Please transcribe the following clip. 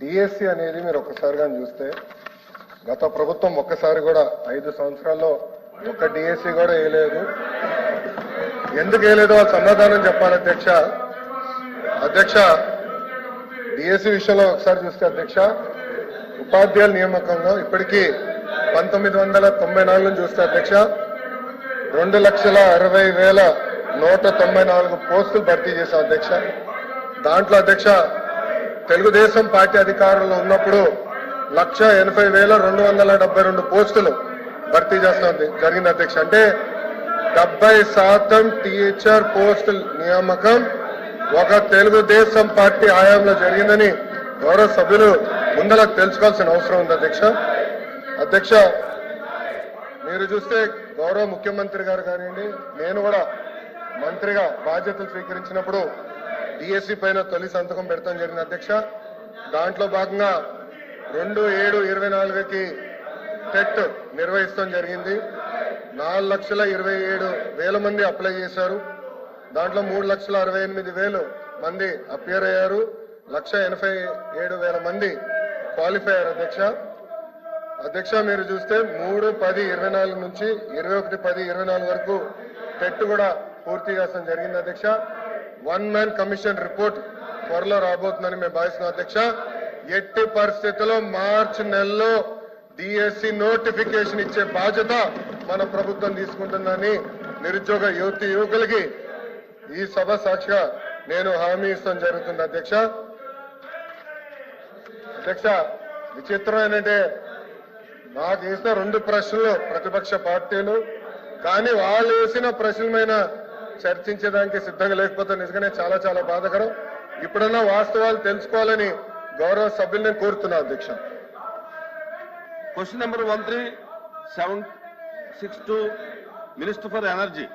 DSC అనేది మీరు ఒక్కసారిగా చూస్తే గత ప్రభుత్వం ఒక్కసారి కూడా 5 సంవత్సరాల్లో ఒక్క డిఎస్సి కూడా వేయలేదు. ఎందుకు వేయలేదో వాళ్ళు సమాధానం చెప్పాలి అధ్యక్ష. డిఎస్సి విషయంలో ఒకసారి చూస్తే అధ్యక్ష, ఉపాధ్యాయుల నియామకంలో ఇప్పటికీ 1994 నుంచి చూస్తే అధ్యక్ష 2,60,194 పోస్టులు భర్తీ చేశాం అధ్యక్ష. దాంట్లో అధ్యక్ష తెలుగుదేశం పార్టీ అధికారంలో ఉన్నప్పుడు 1,80,272 పోస్టులు భర్తీ చేస్తాం జరిగింది అధ్యక్ష. అంటే 70% టీచర్ పోస్టుల నియామకం ఒక తెలుగుదేశం పార్టీ హయాంలో జరిగిందని గౌరవ సభ్యులు ముందర తెలుసుకోవాల్సిన అవసరం ఉంది అధ్యక్ష. మీరు చూస్తే గౌరవ ముఖ్యమంత్రి గారు కానివ్వండి, నేను కూడా మంత్రిగా బాధ్యతలు స్వీకరించినప్పుడు డిఎస్సి పైన తొలి సంతకం పెడతాం జరిగింది అధ్యక్ష. దాంట్లో భాగంగా 2/7/24కి టెట్ నిర్వహిస్తాం జరిగింది. 4,27,000 మంది అప్లై చేశారు. దాంట్లో 3,68,000 మంది అపియర్ అయ్యారు. 1,87,000 మంది క్వాలిఫై అయ్యారు అధ్యక్ష. మీరు చూస్తే 3/10/24 నుంచి 21/10/24 వరకు టెట్ కూడా పూర్తి చేస్తాం జరిగింది అధ్యక్ష. 1 మ్యాన్ కమిషన్ రిపోర్ట్ త్వరలో రాబోతుందని మేము భావిస్తున్నాం అధ్యక్ష. ఎట్టి పరిస్థితుల్లో మార్చి నెలలో డిఎస్సి నోటిఫికేషన్ ఇచ్చే బాధ్యత మన ప్రభుత్వం తీసుకుంటుందని నిరుద్యోగ యువకులకి ఈ సభ సాక్షిగా నేను హామీ ఇస్తాం జరుగుతుంది అధ్యక్ష. విచిత్రం ఏంటంటే నాకు వేసిన 2 ప్రశ్నలు ప్రతిపక్ష పార్టీలు, కానీ వాళ్ళు వేసిన ప్రశ్నల మీద చర్చించడానికి సిద్ధంగా లేకపోతే నిజంగానే చాలా చాలా బాధాకరం. ఇప్పుడన్నా వాస్తవాలు తెలుసుకోవాలని గౌరవ సభ్యులను కోరుతున్నా అధ్యక్ష. Question number 13,762 minister for energy.